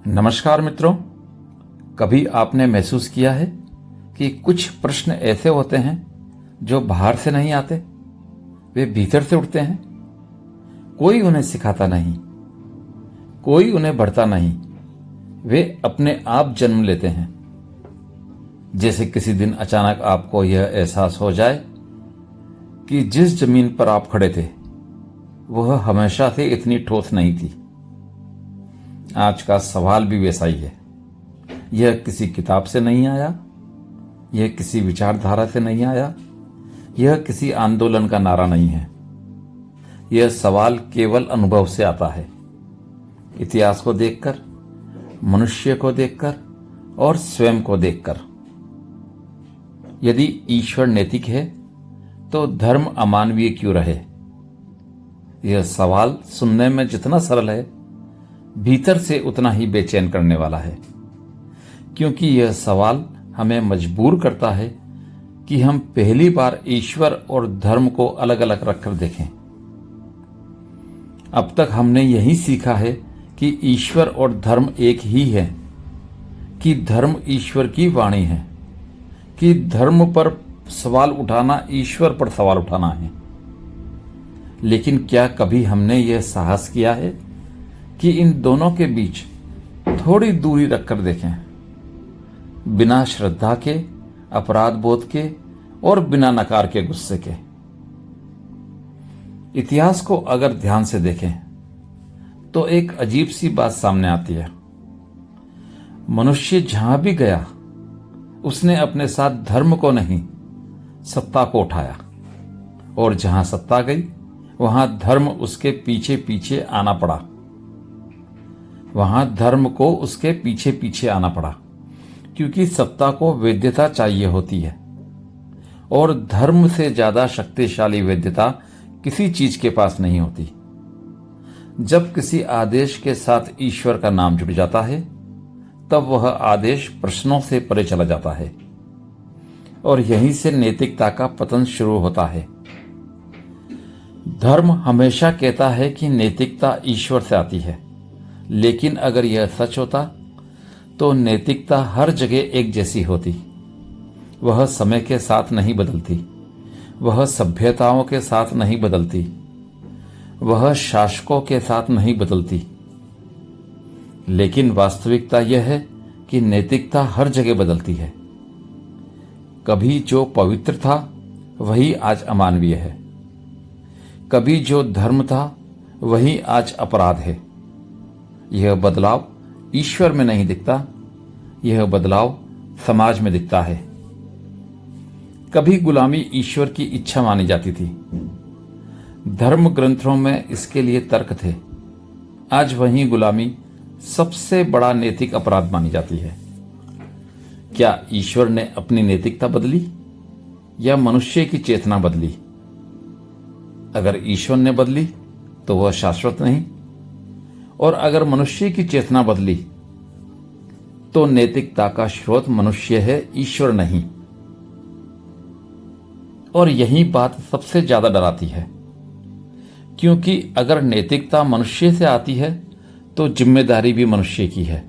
नमस्कार मित्रों, कभी आपने महसूस किया है कि कुछ प्रश्न ऐसे होते हैं जो बाहर से नहीं आते, वे भीतर से उठते हैं। कोई उन्हें सिखाता नहीं, कोई उन्हें बढ़ता नहीं, वे अपने आप जन्म लेते हैं। जैसे किसी दिन अचानक आपको यह एहसास हो जाए कि जिस जमीन पर आप खड़े थे वह हमेशा से इतनी ठोस नहीं थी। आज का सवाल भी वैसा ही है। यह किसी किताब से नहीं आया, यह किसी विचारधारा से नहीं आया, यह किसी आंदोलन का नारा नहीं है। यह सवाल केवल अनुभव से आता है, इतिहास को देखकर, मनुष्य को देखकर और स्वयं को देखकर। यदि ईश्वर नैतिक है तो धर्म अमानवीय क्यों रहे? यह सवाल सुनने में जितना सरल है, भीतर से उतना ही बेचैन करने वाला है, क्योंकि यह सवाल हमें मजबूर करता है कि हम पहली बार ईश्वर और धर्म को अलग अलग रखकर देखें। अब तक हमने यही सीखा है कि ईश्वर और धर्म एक ही है, कि धर्म ईश्वर की वाणी है, कि धर्म पर सवाल उठाना ईश्वर पर सवाल उठाना है। लेकिन क्या कभी हमने यह साहस किया है कि इन दोनों के बीच थोड़ी दूरी रखकर देखें, बिना श्रद्धा के, अपराध बोध के और बिना नकार के गुस्से के? इतिहास को अगर ध्यान से देखें तो एक अजीब सी बात सामने आती है। मनुष्य जहां भी गया उसने अपने साथ धर्म को नहीं, सत्ता को उठाया, और जहां सत्ता गई वहां धर्म उसके पीछे पीछे आना पड़ा। वहां धर्म को उसके पीछे पीछे आना पड़ा, क्योंकि सत्ता को वैधता चाहिए होती है, और धर्म से ज्यादा शक्तिशाली वैधता किसी चीज के पास नहीं होती। जब किसी आदेश के साथ ईश्वर का नाम जुड़ जाता है तब वह आदेश प्रश्नों से परे चला जाता है, और यहीं से नैतिकता का पतन शुरू होता है। धर्म हमेशा कहता है कि नैतिकता ईश्वर से आती है, लेकिन अगर यह सच होता तो नैतिकता हर जगह एक जैसी होती। वह समय के साथ नहीं बदलती, वह सभ्यताओं के साथ नहीं बदलती, वह शासकों के साथ नहीं बदलती। लेकिन वास्तविकता यह है कि नैतिकता हर जगह बदलती है। कभी जो पवित्र था वही आज अमानवीय है, कभी जो धर्म था वही आज अपराध है। यह बदलाव ईश्वर में नहीं दिखता, यह बदलाव समाज में दिखता है। कभी गुलामी ईश्वर की इच्छा मानी जाती थी, धर्म ग्रंथों में इसके लिए तर्क थे। आज वही गुलामी सबसे बड़ा नैतिक अपराध मानी जाती है। क्या ईश्वर ने अपनी नैतिकता बदली या मनुष्य की चेतना बदली? अगर ईश्वर ने बदली तो वह शाश्वत नहीं, और अगर मनुष्य की चेतना बदली तो नैतिकता का स्रोत मनुष्य है, ईश्वर नहीं। और यही बात सबसे ज्यादा डराती है, क्योंकि अगर नैतिकता मनुष्य से आती है तो जिम्मेदारी भी मनुष्य की है।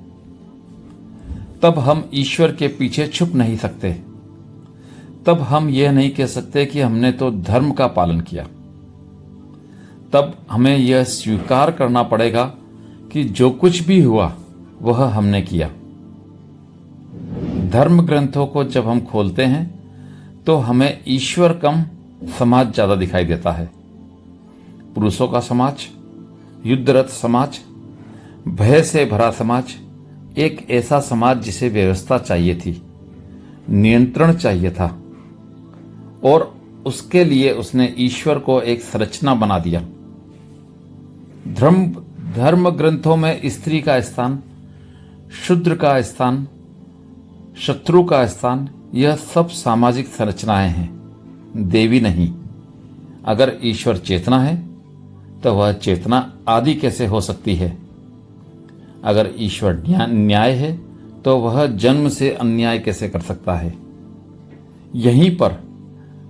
तब हम ईश्वर के पीछे छुप नहीं सकते। तब हम यह नहीं कह सकते कि हमने तो धर्म का पालन किया। तब हमें यह स्वीकार करना पड़ेगा कि जो कुछ भी हुआ वह हमने किया। धर्म ग्रंथों को जब हम खोलते हैं तो हमें ईश्वर कम समाज ज्यादा दिखाई देता है। पुरुषों का समाज, युद्धरत समाज, भय से भरा समाज, एक ऐसा समाज जिसे व्यवस्था चाहिए थी, नियंत्रण चाहिए था, और उसके लिए उसने ईश्वर को एक संरचना बना दिया। धर्म ग्रंथों में स्त्री का स्थान, शूद्र का स्थान, शत्रु का स्थान, यह सब सामाजिक संरचनाएं हैं, देवी नहीं। अगर ईश्वर चेतना है तो वह चेतना आदि कैसे हो सकती है? अगर ईश्वर न्याय है तो वह जन्म से अन्याय कैसे कर सकता है? यहीं पर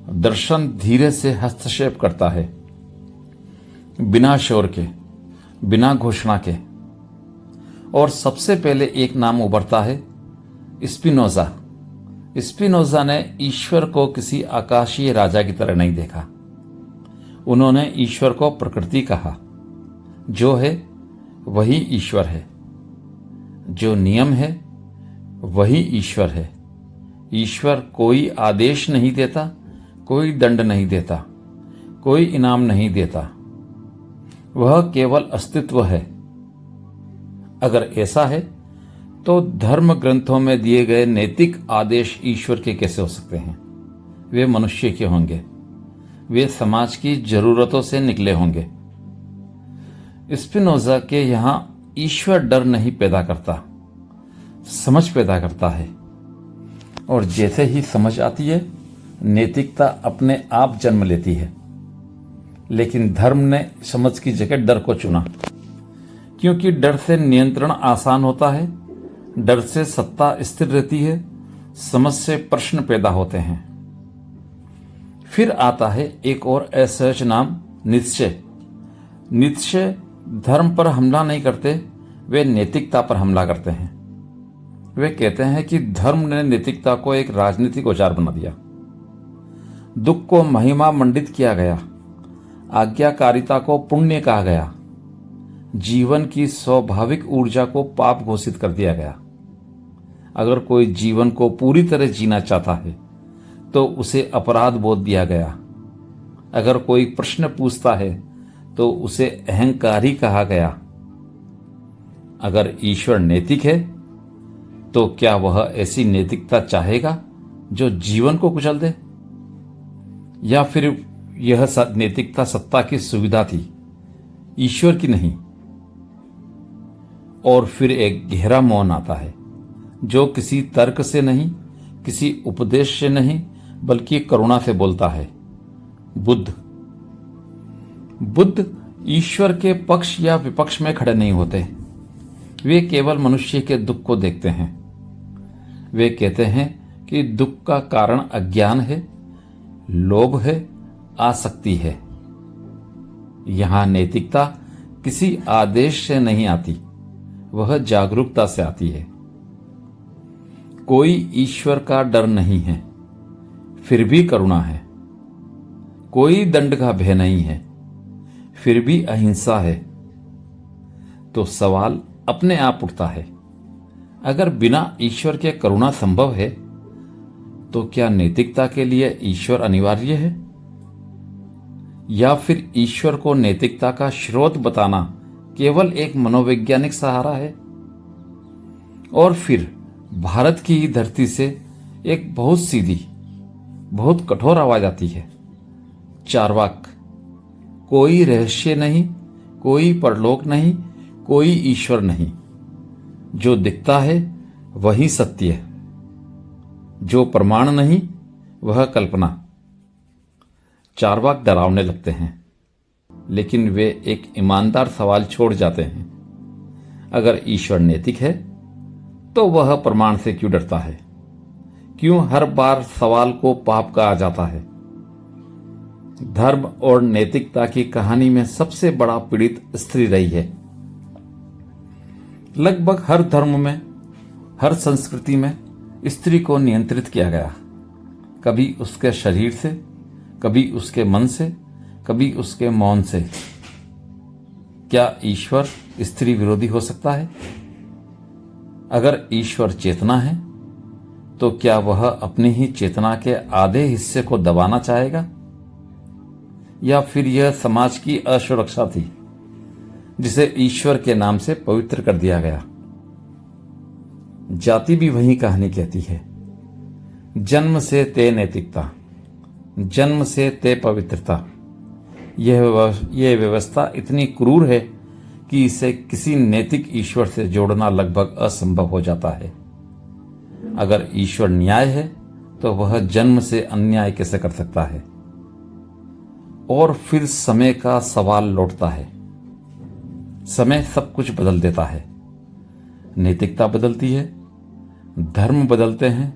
दर्शन धीरे से हस्तक्षेप करता है, बिना शोर के, बिना घोषणा के, और सबसे पहले एक नाम उभरता है स्पिनोजा। स्पिनोजा ने ईश्वर को किसी आकाशीय राजा की तरह नहीं देखा। उन्होंने ईश्वर को प्रकृति कहा। जो है वही ईश्वर है, जो नियम है वही ईश्वर है। ईश्वर कोई आदेश नहीं देता, कोई दंड नहीं देता, कोई इनाम नहीं देता। वह केवल अस्तित्व है। अगर ऐसा है तो धर्म ग्रंथों में दिए गए नैतिक आदेश ईश्वर के कैसे हो सकते हैं? वे मनुष्य के होंगे, वे समाज की जरूरतों से निकले होंगे। स्पिनोजा के यहां ईश्वर डर नहीं पैदा करता, समझ पैदा करता है। और जैसे ही समझ आती है, नैतिकता अपने आप जन्म लेती है। लेकिन धर्म ने समझ की जगह डर को चुना, क्योंकि डर से नियंत्रण आसान होता है, डर से सत्ता स्थिर रहती है, समझ से प्रश्न पैदा होते हैं। फिर आता है एक और असहज नाम, निश्चय। निश्चय धर्म पर हमला नहीं करते, वे नैतिकता पर हमला करते हैं। वे कहते हैं कि धर्म ने नैतिकता को एक राजनीतिक औजार बना दिया। दुख को महिमा मंडित किया गया, आज्ञाकारिता को पुण्य कहा गया, जीवन की स्वाभाविक ऊर्जा को पाप घोषित कर दिया गया। अगर कोई जीवन को पूरी तरह जीना चाहता है तो उसे अपराध बोध दिया गया। अगर कोई प्रश्न पूछता है तो उसे अहंकारी कहा गया। अगर ईश्वर नैतिक है तो क्या वह ऐसी नैतिकता चाहेगा जो जीवन को कुचल दे? या फिर यह नैतिकता सत्ता की सुविधा थी, ईश्वर की नहीं? और फिर एक गहरा मौन आता है, जो किसी तर्क से नहीं, किसी उपदेश से नहीं, बल्कि करुणा से बोलता है। बुद्ध ईश्वर के पक्ष या विपक्ष में खड़े नहीं होते। वे केवल मनुष्य के दुख को देखते हैं। वे कहते हैं कि दुख का कारण अज्ञान है, लोभ है, आसक्ति है। यहां नैतिकता किसी आदेश से नहीं आती, वह जागरूकता से आती है। कोई ईश्वर का डर नहीं है, फिर भी करुणा है। कोई दंड का भय नहीं है, फिर भी अहिंसा है। तो सवाल अपने आप उठता है, अगर बिना ईश्वर के करुणा संभव है तो क्या नैतिकता के लिए ईश्वर अनिवार्य है? या फिर ईश्वर को नैतिकता का स्रोत बताना केवल एक मनोवैज्ञानिक सहारा है? और फिर भारत की ही धरती से एक बहुत सीधी, बहुत कठोर आवाज आती है, चार्वाक। कोई रहस्य नहीं, कोई परलोक नहीं, कोई ईश्वर नहीं। जो दिखता है वही सत्य है, जो प्रमाण नहीं वह कल्पना। चार्वाक डरावने लगते हैं, लेकिन वे एक ईमानदार सवाल छोड़ जाते हैं। अगर ईश्वर नैतिक है तो वह प्रमाण से क्यों डरता है? क्यों हर बार सवाल को पाप कहा जाता है? धर्म और नैतिकता की कहानी में सबसे बड़ा पीड़ित स्त्री रही है। लगभग हर धर्म में, हर संस्कृति में स्त्री को नियंत्रित किया गया, कभी उसके शरीर से, कभी उसके मन से, कभी उसके मौन से। क्या ईश्वर स्त्री विरोधी हो सकता है? अगर ईश्वर चेतना है तो क्या वह अपनी ही चेतना के आधे हिस्से को दबाना चाहेगा? या फिर यह समाज की असुरक्षा थी जिसे ईश्वर के नाम से पवित्र कर दिया गया? जाति भी वही कहानी कहती है। जन्म से ते नैतिकता, जन्म से ते पवित्रता। यह व्यवस्था इतनी क्रूर है कि इसे किसी नैतिक ईश्वर से जोड़ना लगभग असंभव हो जाता है। अगर ईश्वर न्याय है तो वह जन्म से अन्याय कैसे कर सकता है? और फिर समय का सवाल लौटता है। समय सब कुछ बदल देता है। नैतिकता बदलती है, धर्म बदलते हैं,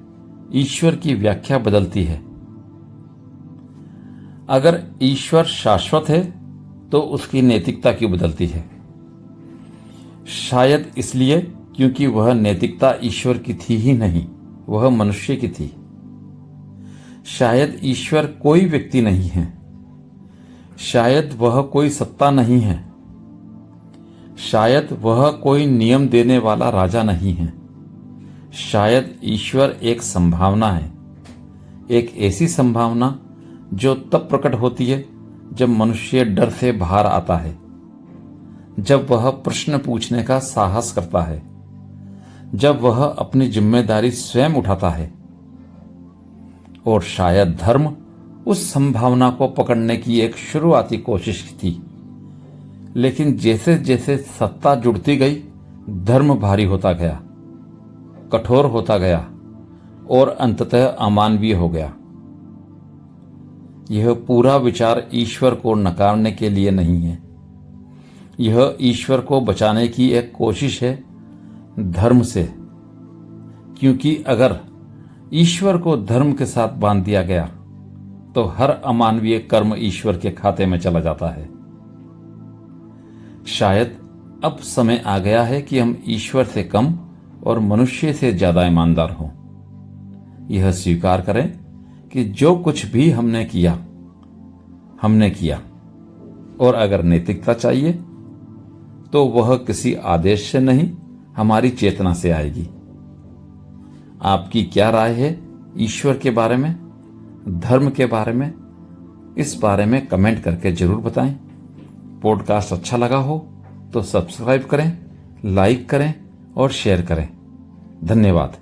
ईश्वर की व्याख्या बदलती है। अगर ईश्वर शाश्वत है तो उसकी नैतिकता क्यों बदलती है? शायद इसलिए क्योंकि वह नैतिकता ईश्वर की थी ही नहीं, वह मनुष्य की थी। शायद ईश्वर कोई व्यक्ति नहीं है, शायद वह कोई सत्ता नहीं है, शायद वह कोई नियम देने वाला राजा नहीं है। शायद ईश्वर एक संभावना है, एक ऐसी संभावना जो तब प्रकट होती है जब मनुष्य डर से बाहर आता है, जब वह प्रश्न पूछने का साहस करता है, जब वह अपनी जिम्मेदारी स्वयं उठाता है। और शायद धर्म उस संभावना को पकड़ने की एक शुरुआती कोशिश थी, लेकिन जैसे जैसे सत्ता जुड़ती गई, धर्म भारी होता गया, कठोर होता गया और अंततः अमानवीय हो गया। यह पूरा विचार ईश्वर को नकारने के लिए नहीं है, यह ईश्वर को बचाने की एक कोशिश है धर्म से, क्योंकि अगर ईश्वर को धर्म के साथ बांध दिया गया तो हर अमानवीय कर्म ईश्वर के खाते में चला जाता है। शायद अब समय आ गया है कि हम ईश्वर से कम और मनुष्य से ज्यादा ईमानदार हों। यह स्वीकार करें कि जो कुछ भी हमने किया, और अगर नैतिकता चाहिए तो वह किसी आदेश से नहीं, हमारी चेतना से आएगी। आपकी क्या राय है ईश्वर के बारे में, धर्म के बारे में? इस बारे में कमेंट करके जरूर बताएं। पॉडकास्ट अच्छा लगा हो तो सब्सक्राइब करें, लाइक करें और शेयर करें। धन्यवाद।